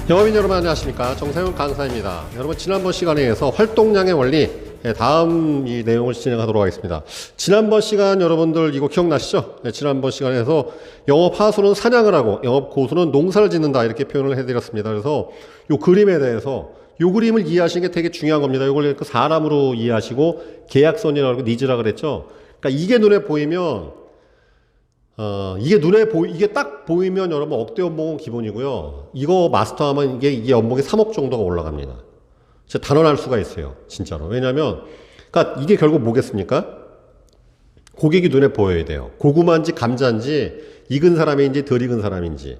영업인 여러분 안녕하십니까, 정세훈 강사입니다. 여러분, 지난번 시간에 의해서 활동량의 원리 다음 이 내용을 진행하도록 하겠습니다. 지난번 시간 여러분들 이거 기억나시죠? 지난번 시간에서 영업 하수는 사냥을 하고 영업 고수는 농사를 짓는다, 이렇게 표현을 해드렸습니다. 그래서 이 그림에 대해서, 이 그림을 이해하시는 게 되게 중요한 겁니다. 이걸 사람으로 이해하시고 계약선이라고 니즈라 그랬죠. 그러니까 이게 눈에 보이면 이게 딱 보이면 여러분 억대 연봉은 기본이고요. 이거 마스터하면 이게 연봉이 3억 정도가 올라갑니다. 진짜 단언할 수가 있어요, 진짜로. 왜냐면, 그러니까 이게 결국 뭐겠습니까? 고객이 눈에 보여야 돼요. 고구마인지 감자인지 익은 사람인지 덜 익은 사람인지.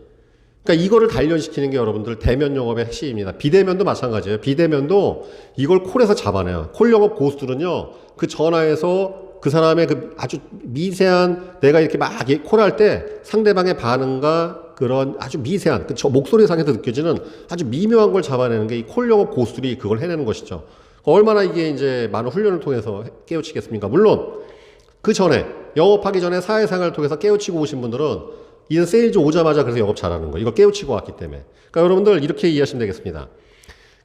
그러니까 이거를 단련시키는 게 여러분들 대면 영업의 핵심입니다. 비대면도 마찬가지예요. 비대면도 이걸 콜에서 잡아내요. 콜 영업 고수들은요, 그 전화에서 그 사람의 그 아주 미세한, 내가 이렇게 막 콜할 때 상대방의 반응과 그런 아주 미세한, 저 목소리상에서 느껴지는 아주 미묘한 걸 잡아내는 게 이 콜 영업 고수들이 그걸 해내는 것이죠. 얼마나 이게 이제 많은 훈련을 통해서 깨우치겠습니까? 물론 그 전에, 영업하기 전에 사회생활을 통해서 깨우치고 오신 분들은 이제 세일즈 오자마자 그래서 영업 잘하는 거예요. 이거 깨우치고 왔기 때문에. 그러니까 여러분들 이렇게 이해하시면 되겠습니다.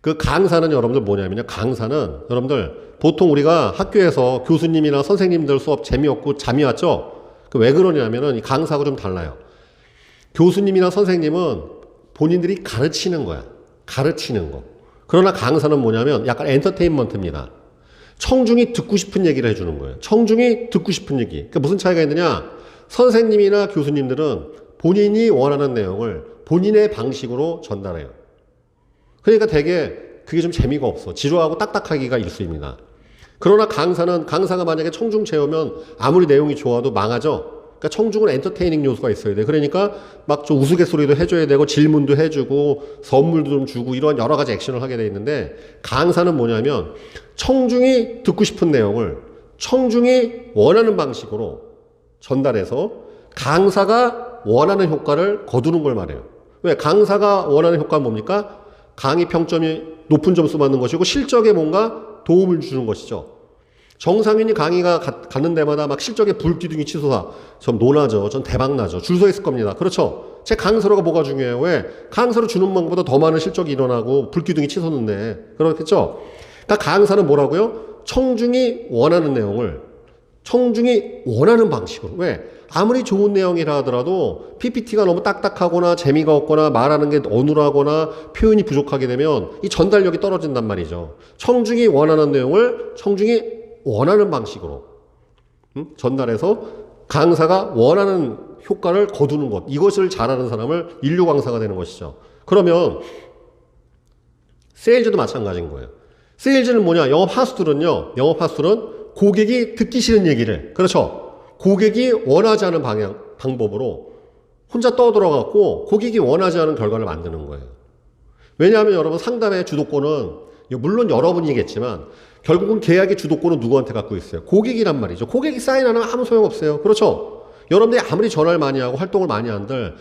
그 강사는 여러분들 뭐냐면요, 강사는 여러분들 보통 우리가 학교에서 교수님이나 선생님들 수업 재미없고 잠이 왔죠? 왜 그러냐면은 이 강사하고 좀 달라요. 교수님이나 선생님은 본인들이 가르치는 거야. 가르치는 거. 그러나 강사는 뭐냐면 약간 엔터테인먼트입니다. 청중이 듣고 싶은 얘기를 해주는 거예요. 청중이 듣고 싶은 얘기. 그러니까 무슨 차이가 있느냐? 선생님이나 교수님들은 본인이 원하는 내용을 본인의 방식으로 전달해요. 그러니까 되게 그게 좀 재미가 없어. 지루하고 딱딱하기가 일쑤입니다. 그러나 강사가 만약에 청중 채우면 아무리 내용이 좋아도 망하죠. 그러니까 청중은 엔터테이닝 요소가 있어야 돼. 그러니까 막 좀 우스갯소리도 해줘야 되고 질문도 해주고 선물도 좀 주고 이런 여러 가지 액션을 하게 돼 있는데, 강사는 뭐냐면 청중이 듣고 싶은 내용을 청중이 원하는 방식으로 전달해서 강사가 원하는 효과를 거두는 걸 말해요. 왜? 강사가 원하는 효과는 뭡니까? 강의 평점이 높은 점수 받는 것이고 실적에 뭔가 도움을 주는 것이죠. 정상인이 강의가 갔는 데마다 막 실적에 불기둥이 치솟아. 전 논하죠. 전 대박나죠. 줄 서 있을 겁니다. 그렇죠? 제 강사로가 뭐가 중요해요? 왜? 강사로 주는 만큼보다 더 많은 실적이 일어나고 불기둥이 치솟는데. 그렇겠죠? 그러니까 강사는 뭐라고요? 청중이 원하는 내용을 청중이 원하는 방식으로. 왜? 아무리 좋은 내용이라 하더라도 PPT가 너무 딱딱하거나 재미가 없거나 말하는 게 어눌하거나 표현이 부족하게 되면 이 전달력이 떨어진단 말이죠. 청중이 원하는 내용을 청중이 원하는 방식으로 전달해서 강사가 원하는 효과를 거두는 것, 이것을 잘하는 사람을 인류 강사가 되는 것이죠. 그러면 세일즈도 마찬가지인 거예요. 세일즈는 뭐냐? 영업 하수들은 고객이 듣기 싫은 얘기를, 그렇죠, 고객이 원하지 않은 방법으로 혼자 떠들어갖고 고객이 원하지 않은 결과를 만드는 거예요. 왜냐하면 여러분, 상담의 주도권은 물론 여러분이겠지만 결국은 계약의 주도권은 누구한테 갖고 있어요? 고객이란 말이죠. 고객이 사인 안 하면 아무 소용없어요. 그렇죠? 여러분들이 아무리 전화를 많이 하고 활동을 많이 한들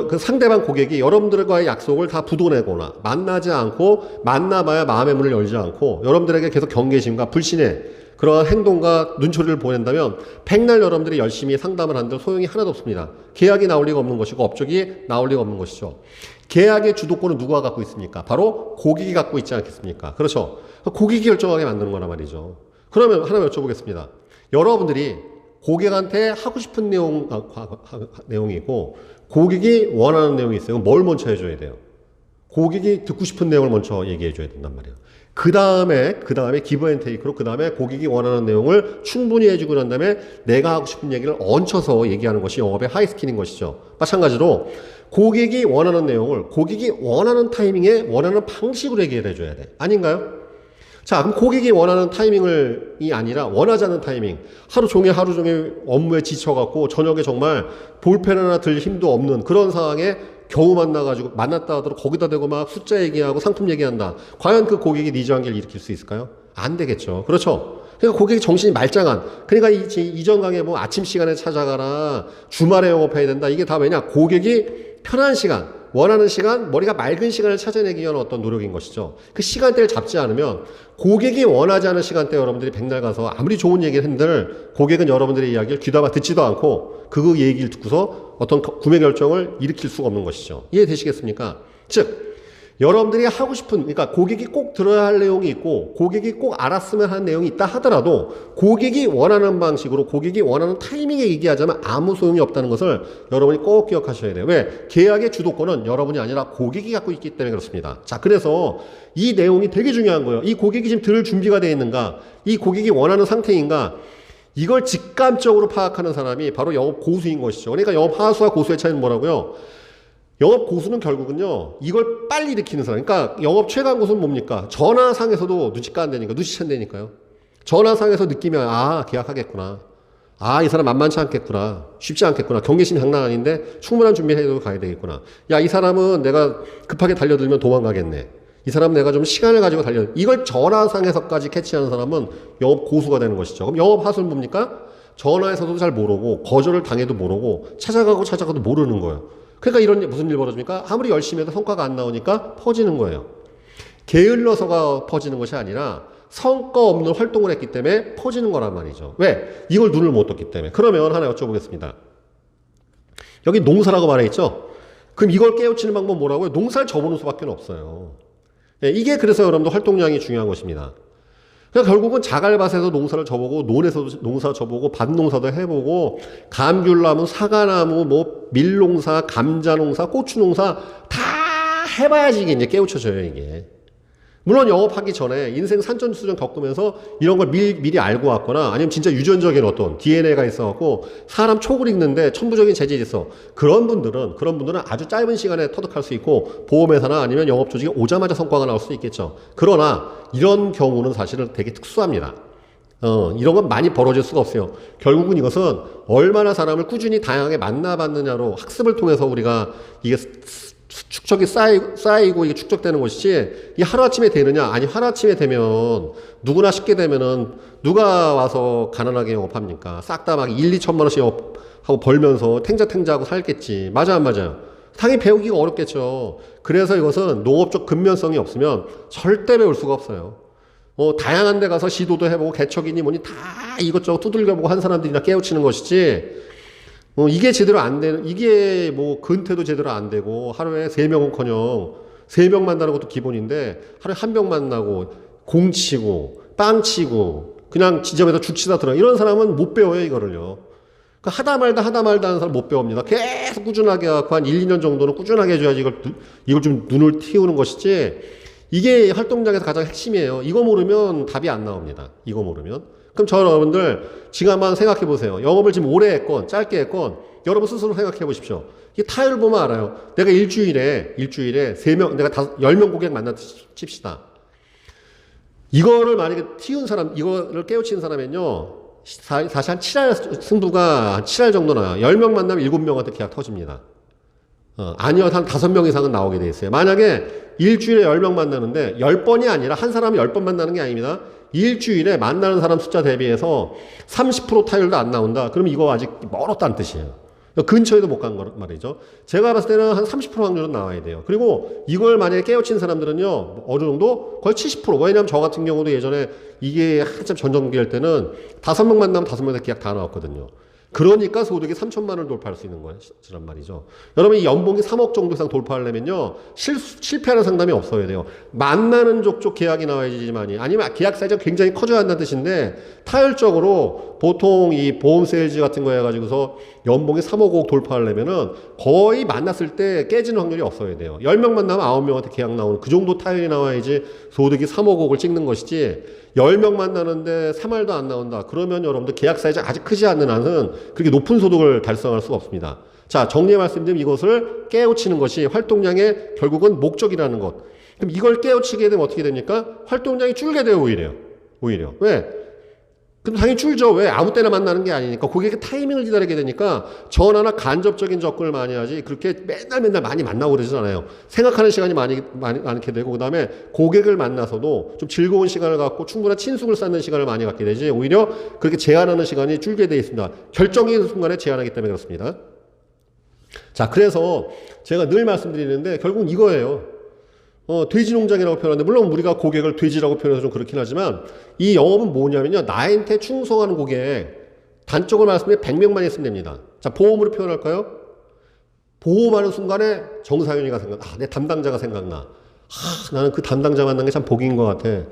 그 상대방 고객이 여러분들과의 약속을 다 부도내거나 만나지 않고, 만나봐야 마음의 문을 열지 않고 여러분들에게 계속 경계심과 불신의 그러한 행동과 눈초리를 보낸다면 백날 여러분들이 열심히 상담을 한들 소용이 하나도 없습니다. 계약이 나올 리가 없는 것이고 업적이 나올 리가 없는 것이죠. 계약의 주도권은 누가 갖고 있습니까? 바로 고객이 갖고 있지 않겠습니까? 그렇죠? 고객이 결정하게 만드는 거란 말이죠. 그러면 하나 여쭤보겠습니다. 여러분들이 고객한테 하고 싶은 내용이고 고객이 원하는 내용이 있어요. 뭘 먼저 해줘야 돼요? 고객이 듣고 싶은 내용을 먼저 얘기해 줘야 된단 말이에요. 그 다음에 기브 앤 테이크로, 그 다음에 고객이 원하는 내용을 충분히 해주고 난 다음에 내가 하고 싶은 얘기를 얹혀서 얘기하는 것이 영업의 하이 스킬인 것이죠. 마찬가지로 고객이 원하는 내용을 고객이 원하는 타이밍에 원하는 방식으로 얘기를 해줘야 돼. 아닌가요? 자, 그럼 고객이 원하는 타이밍이 아니라 원하지 않는 타이밍, 하루 종일 업무에 지쳐갖고 저녁에 정말 볼펜 하나 들 힘도 없는 그런 상황에 겨우 만났다 하더라도 거기다 대고 막 숫자 얘기하고 상품 얘기한다. 과연 그 고객이 니즈 관계를 일으킬 수 있을까요? 안 되겠죠. 그렇죠? 그러니까 고객이 정신이 말짱한, 그러니까 이전 강의에 뭐 아침 시간에 찾아가라, 주말에 영업해야 된다. 이게 다 왜냐? 고객이 편한 시간, 원하는 시간, 머리가 맑은 시간을 찾아내기 위한 어떤 노력인 것이죠. 그 시간대를 잡지 않으면 고객이 원하지 않은 시간대에 여러분들이 백날 가서 아무리 좋은 얘기를 했는들 고객은 여러분들의 이야기를 귀담아 듣지도 않고 그 얘기를 듣고서 어떤 구매 결정을 일으킬 수가 없는 것이죠. 이해되시겠습니까? 즉 여러분들이 하고 싶은, 그러니까 고객이 꼭 들어야 할 내용이 있고 고객이 꼭 알았으면 하는 내용이 있다 하더라도 고객이 원하는 방식으로 고객이 원하는 타이밍에 얘기하자면 아무 소용이 없다는 것을 여러분이 꼭 기억하셔야 돼요. 왜? 계약의 주도권은 여러분이 아니라 고객이 갖고 있기 때문에 그렇습니다. 자, 그래서 이 내용이 되게 중요한 거예요. 이 고객이 지금 들을 준비가 되어 있는가? 이 고객이 원하는 상태인가? 이걸 직감적으로 파악하는 사람이 바로 영업 고수인 것이죠. 그러니까 영업 하수와 고수의 차이는 뭐라고요? 영업 고수는 결국은요, 이걸 빨리 일으키는 사람. 그러니까 영업 최강 고수는 뭡니까? 전화상에서도 눈치가 안 되니까, 눈치챈다니까요. 전화상에서 느끼면, 아, 계약하겠구나. 아, 이 사람 만만치 않겠구나. 쉽지 않겠구나. 경계심이 장난 아닌데 충분한 준비를 해도 가야 되겠구나. 야, 이 사람은 내가 급하게 달려들면 도망가겠네. 이 사람은 내가 좀 시간을 가지고 이걸 전화상에서까지 캐치하는 사람은 영업 고수가 되는 것이죠. 그럼 영업 하수는 뭡니까? 전화에서도 잘 모르고, 거절을 당해도 모르고, 찾아가도 모르는 거예요. 그러니까 이런 무슨 일 벌어집니까? 아무리 열심히 해도 성과가 안 나오니까 퍼지는 거예요. 게을러서가 퍼지는 것이 아니라 성과 없는 활동을 했기 때문에 퍼지는 거란 말이죠. 왜? 이걸 눈을 못 떴기 때문에. 그러면 하나 여쭤보겠습니다. 여기 농사라고 말해있죠? 그럼 이걸 깨우치는 방법 뭐라고요? 농사를 접어놓을 수밖에 없어요. 네, 이게 그래서 여러분들 활동량이 중요한 것입니다. 그러니까 결국은 자갈밭에서 농사를 접어보고 논에서도 농사 접어보고 밭농사도 해보고 감귤나무, 사과나무, 뭐 밀농사, 감자농사, 고추농사 다 해봐야지 이게 이제 깨우쳐져요 이게. 물론 영업하기 전에 인생 산전수전 겪으면서 이런 걸 미리 알고 왔거나 아니면 진짜 유전적인 어떤 DNA가 있어갖고 사람 촉을 읽는데 천부적인 재질이 있어. 그런 분들은 아주 짧은 시간에 터득할 수 있고 보험회사나 아니면 영업조직에 오자마자 성과가 나올 수 있겠죠. 그러나 이런 경우는 사실은 되게 특수합니다. 이런 건 많이 벌어질 수가 없어요. 결국은 이것은 얼마나 사람을 꾸준히 다양하게 만나봤느냐로 학습을 통해서 우리가 이게 축적이 쌓이고 이게 축적되는 것이지, 이게 하루아침에 되느냐? 아니, 하루아침에 되면, 누구나 쉽게 되면은, 누가 와서 가난하게 영업합니까? 싹 다 막 1, 2천만 원씩 영업하고 벌면서 탱자탱자하고 살겠지. 맞아, 안 맞아요? 당연히 배우기가 어렵겠죠. 그래서 이것은 농업적 근면성이 없으면 절대 배울 수가 없어요. 다양한 데 가서 시도도 해보고, 개척이니 뭐니 다 이것저것 두들겨보고 한 사람들이나 깨우치는 것이지, 이게 제대로 안 되는, 이게 뭐, 근태도 제대로 안 되고, 하루에 3명은커녕, 3명 만나는 것도 기본인데, 하루에 1명 만나고, 공치고, 빵치고, 그냥 지점에서 죽치다 들어. 이런 사람은 못 배워요, 이거를요. 그러니까 하다 말다 하는 사람 못 배웁니다. 계속 꾸준하게 하고, 한 1, 2년 정도는 꾸준하게 해줘야지 이걸 좀 눈을 틔우는 것이지, 이게 활동량에서 가장 핵심이에요. 이거 모르면 답이 안 나옵니다. 이거 모르면. 그럼 저 여러분들 지금 한번 생각해 보세요. 영업을 지금 오래 했건 짧게 했건 여러분 스스로 생각해 보십시오. 이 타율 보면 알아요. 내가 일주일에 3명, 내가 10명 고객 만났다 칩시다. 이거를 만약에 이거를 깨우치는 사람은요, 사실 한 7할 승부가 한 7할 정도 나요. 10명 만나면 7명한테 계약 터집니다. 아니요, 한 5명 이상은 나오게 돼 있어요. 만약에 일주일에 10명 만나는데 10번이 아니라 한 사람이 10번 만나는 게 아닙니다. 일주일에 만나는 사람 숫자 대비해서 30% 타율도 안 나온다. 그럼 이거 아직 멀었다는 뜻이에요. 근처에도 못 간 거 말이죠. 제가 봤을 때는 한 30% 확률은 나와야 돼요. 그리고 이걸 만약에 깨우친 사람들은요, 어느 정도? 거의 70%. 왜냐면 저 같은 경우도 예전에 이게 한참 전성기 할 때는 5명 만나면 5명에서 계약 다 나왔거든요. 그러니까 소득이 3천만 원을 돌파할 수 있는 거란 말이죠. 여러분, 이 연봉이 3억 정도 이상 돌파하려면요, 실패하는 상담이 없어야 돼요. 만나는 족족 계약이 나와야지만이, 아니면 계약 사이즈가 굉장히 커져야 한다는 뜻인데, 타율적으로 보통 이 보험 세일즈 같은 거 해가지고서 연봉이 3억 5억 돌파하려면은 거의 만났을 때 깨지는 확률이 없어야 돼요. 10명 만나면 9명한테 계약 나오는 그 정도 타율이 나와야지 소득이 3억 5억을 찍는 것이지, 10명 만나는데 3알도 안 나온다. 그러면 여러분들 계약 사이즈가 아직 크지 않는 한은 그렇게 높은 소득을 달성할 수가 없습니다. 자, 정리해 말씀드리면 이것을 깨우치는 것이 활동량의 결국은 목적이라는 것. 그럼 이걸 깨우치게 되면 어떻게 됩니까? 활동량이 줄게 돼요, 오히려. 왜? 그럼 당연히 줄죠. 왜? 아무 때나 만나는 게 아니니까. 고객의 타이밍을 기다리게 되니까 전화나 간접적인 접근을 많이 하지, 그렇게 맨날 많이 만나고 그러지 않아요. 생각하는 시간이 많게 되고, 그 다음에 고객을 만나서도 좀 즐거운 시간을 갖고 충분한 친숙을 쌓는 시간을 많이 갖게 되지, 오히려 그렇게 제한하는 시간이 줄게 되어 있습니다. 결정적인 순간에 제한하기 때문에 그렇습니다. 자, 그래서 제가 늘 말씀드리는데 결국은 이거예요. 돼지 농장이라고 표현하는데, 물론 우리가 고객을 돼지라고 표현해서 좀 그렇긴 하지만, 이 영업은 뭐냐면요, 나한테 충성하는 고객, 단적으로 말씀드리면 100명만 있으면 됩니다. 자, 보험으로 표현할까요? 보험하는 순간에 정상윤이가 내 담당자가 생각나. 나는 그 담당자 만난 게 참 복인 것 같아.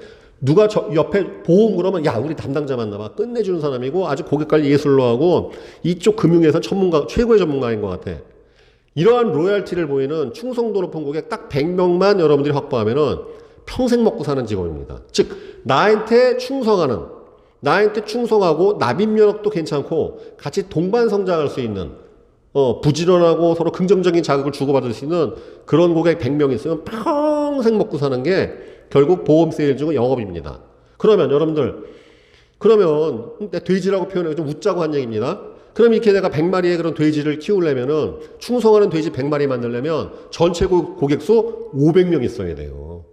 누가 저 옆에 보험 그러면 야 우리 담당자 만나봐. 끝내주는 사람이고 아주 고객 관리 예술로 하고 이쪽 금융에서 전문가 최고의 전문가인 것 같아. 이러한 로열티를 보이는 충성도 높은 고객 딱 100명만 여러분들이 확보하면은 평생 먹고 사는 직업입니다. 즉 나한테 충성하고 납입 면역도 괜찮고 같이 동반 성장할 수 있는 부지런하고 서로 긍정적인 자극을 주고받을 수 있는 그런 고객 100명 있으면 평생 먹고 사는 게 결국 보험 세일즈고 영업입니다. 그러면 여러분들 내 돼지라고 표현해서 좀 웃자고 한 얘기입니다. 그럼 이렇게 내가 100마리의 그런 돼지를 키우려면은 충성하는 돼지 100마리 만들려면 전체 고객 수 500명 있어야 돼요.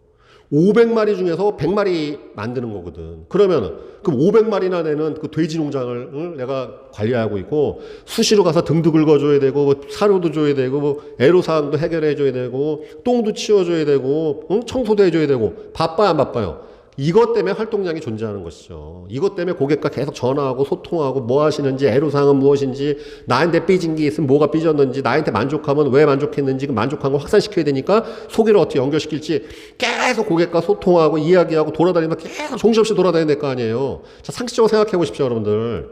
500마리 중에서 100마리 만드는 거거든. 그러면 그 500마리나 되는 그 돼지 농장을 내가 관리하고 있고 수시로 가서 등도 긁어줘야 되고 뭐 사료도 줘야 되고 뭐 애로사항도 해결해줘야 되고 똥도 치워줘야 되고 청소도 해줘야 되고 바빠요 안 바빠요? 이것 때문에 활동량이 존재하는 것이죠. 이것 때문에 고객과 계속 전화하고 소통하고 뭐 하시는지 애로사항은 무엇인지 나한테 삐진 게 있으면 뭐가 삐졌는지 나한테 만족하면 왜 만족했는지 그 만족한 걸 확산시켜야 되니까 소개를 어떻게 연결시킬지 계속 고객과 소통하고 이야기하고 돌아다니면서 계속 정신없이 돌아다녀야 될 거 아니에요. 자, 상식적으로 생각해 보십시오 여러분들.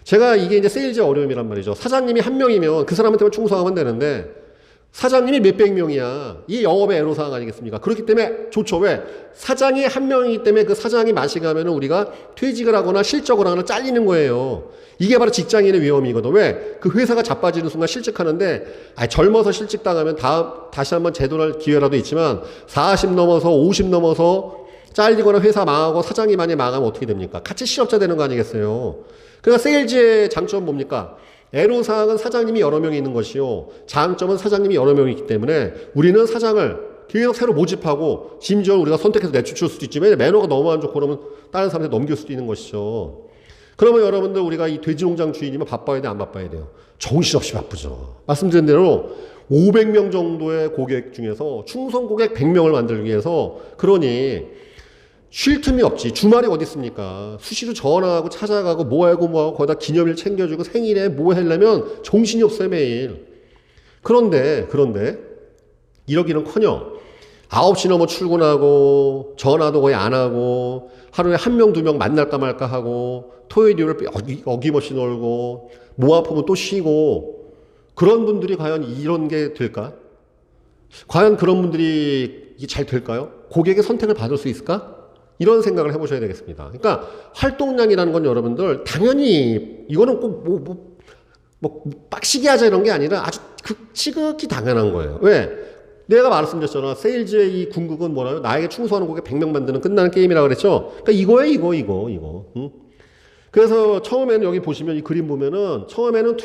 제가 이게 이제 세일즈의 어려움이란 말이죠. 사장님이 한 명이면 그 사람한테만 충성하면 되는데 사장님이 몇백 명이야. 이 영업의 애로사항 아니겠습니까? 그렇기 때문에 좋죠. 왜? 사장이 한 명이기 때문에 그 사장이 마시가면 우리가 퇴직을 하거나 실적을 하거나 잘리는 거예요. 이게 바로 직장인의 위험이거든. 왜? 그 회사가 자빠지는 순간 실직하는데 젊어서 실직당하면 다시 한번 제도할 기회라도 있지만 40 넘어서 50 넘어서 잘리거나 회사 망하고 사장이 많이 망하면 어떻게 됩니까? 같이 실업자 되는 거 아니겠어요? 그러니까 세일즈의 장점은 뭡니까? 애로사항은 사장님이 여러 명이 있는 것이요. 장점은 사장님이 여러 명이 있기 때문에 우리는 사장을 계속 새로 모집하고 심지어 우리가 선택해서 내쫓을 수도 있지만 매너가 너무 안 좋고 그러면 다른 사람한테 넘길 수도 있는 것이죠. 그러면 여러분들 우리가 이 돼지농장 주인이면 바빠야 돼 안 바빠야 돼요? 정신없이 바쁘죠. 말씀드린 대로 500명 정도의 고객 중에서 충성 고객 100명을 만들기 위해서 그러니 쉴 틈이 없지. 주말이 어디 있습니까? 수시로 전화하고 찾아가고 뭐하고 거기다 기념일 챙겨주고 생일에 뭐 하려면 정신이 없어요 매일. 그런데 이러기는커녕 9시 넘어 출근하고 전화도 거의 안 하고 하루에 1명 2명 만날까 말까 하고 토요일 일요일 어김없이 놀고 뭐 아프면 또 쉬고 그런 분들이 과연 이런 게 될까? 과연 그런 분들이 잘 될까요? 고객의 선택을 받을 수 있을까? 이런 생각을 해보셔야 되겠습니다. 그러니까 활동량이라는 건 여러분들 당연히 이거는 꼭 빡시게 하자 이런 게 아니라 아주 지극히 당연한 거예요. 왜? 내가 말씀드렸잖아. 세일즈의 이 궁극은 뭐라요? 나에게 충성하는 고객 100명 만드는 끝나는 게임이라고 그랬죠? 그러니까 이거예요, 이거. 응? 그래서 처음에는 여기 보시면 이 그림 보면은 처음에는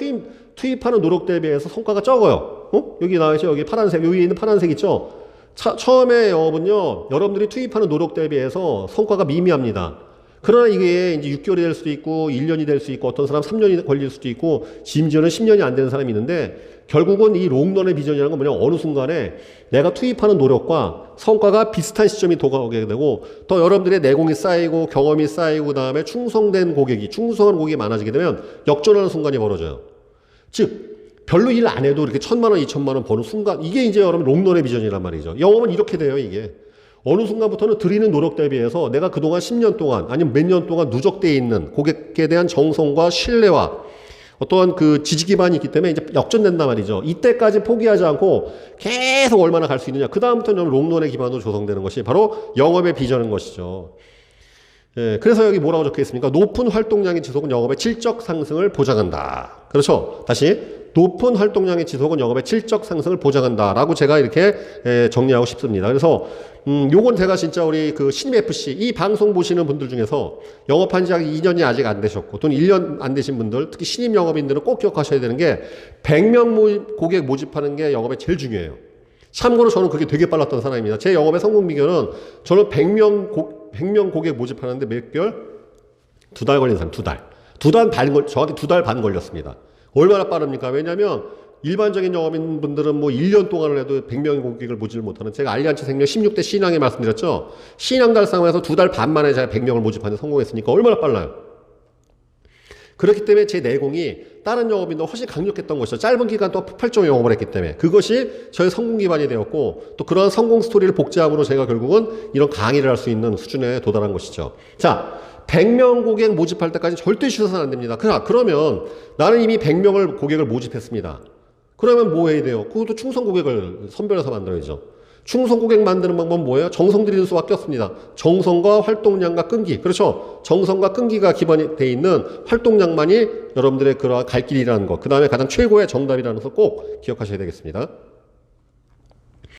투입하는 노력 대비해서 성과가 적어요. 여기 나와있죠? 여기 파란색, 여기 있는 파란색 있죠? 처음에 영업은요, 여러분들이 투입하는 노력 대비해서 성과가 미미합니다. 그러나 이게 이제 6개월이 될 수도 있고, 1년이 될 수 있고, 어떤 사람 3년이 걸릴 수도 있고, 심지어는 10년이 안 되는 사람이 있는데, 결국은 이 롱런의 비전이라는 건 뭐냐, 어느 순간에 내가 투입하는 노력과 성과가 비슷한 시점이 도가오게 되고, 더 여러분들의 내공이 쌓이고, 경험이 쌓이고, 그 다음에 충성한 고객이 많아지게 되면 역전하는 순간이 벌어져요. 즉, 별로 일 안 해도 이렇게 1,000만 원, 2,000만 원 버는 순간, 이게 이제 여러분 롱런의 비전이란 말이죠. 영업은 이렇게 돼요, 이게. 어느 순간부터는 드리는 노력 대비해서 내가 그동안 10년 동안, 아니면 몇 년 동안 누적되어 있는 고객에 대한 정성과 신뢰와 어떠한 그 지지 기반이 있기 때문에 이제 역전된단 말이죠. 이때까지 포기하지 않고 계속 얼마나 갈 수 있느냐. 그다음부터는 롱런의 기반으로 조성되는 것이 바로 영업의 비전인 것이죠. 예, 그래서 여기 뭐라고 적혀 있습니까? 높은 활동량의 지속은 영업의 질적 상승을 보장한다. 그렇죠? 다시. 높은 활동량의 지속은 영업의 질적 상승을 보장한다라고 제가 이렇게 정리하고 싶습니다. 그래서 요건 제가 진짜 우리 그 신임 FC 이 방송 보시는 분들 중에서 영업한 지 2년이 아직 안 되셨고 또는 1년 안 되신 분들 특히 신임 영업인들은 꼭 기억하셔야 되는 게 100명 고객 모집하는 게 영업에 제일 중요해요. 참고로 저는 그게 되게 빨랐던 사람입니다. 제 영업의 성공 비결은 저는 100명 고객 모집하는데 몇 개월? 2달 걸린 사람, 2달. 정확히 2달 반 걸렸습니다. 얼마나 빠릅니까? 왜냐하면 일반적인 영업인 분들은 뭐 1년 동안을 해도 100명의 고객을 모집을 못하는 제가 알리안츠 생명 16대 신앙에 말씀드렸죠. 신앙 달성해서 2달 반 만에 제가 100명을 모집하는데 성공했으니까 얼마나 빨라요. 그렇기 때문에 제 내공이 다른 영업인도 훨씬 강력했던 것이죠. 짧은 기간 동안 폭발적으로 영업을 했기 때문에. 그것이 저의 성공 기반이 되었고 또 그러한 성공 스토리를 복제함으로 제가 결국은 이런 강의를 할 수 있는 수준에 도달한 것이죠. 자, 100명 고객 모집할 때까지 절대 쉬어서는 안 됩니다. 그러면 나는 이미 100명을 고객을 모집했습니다. 그러면 뭐 해야 돼요? 그것도 충성 고객을 선별해서 만들어야죠. 충성 고객 만드는 방법은 뭐예요? 정성 들이는 수밖에 없습니다. 정성과 활동량과 끈기. 그렇죠? 정성과 끈기가 기반이 돼 있는 활동량만이 여러분들의 그러한 갈 길이라는 것. 그 다음에 가장 최고의 정답이라는 것을 꼭 기억하셔야 되겠습니다.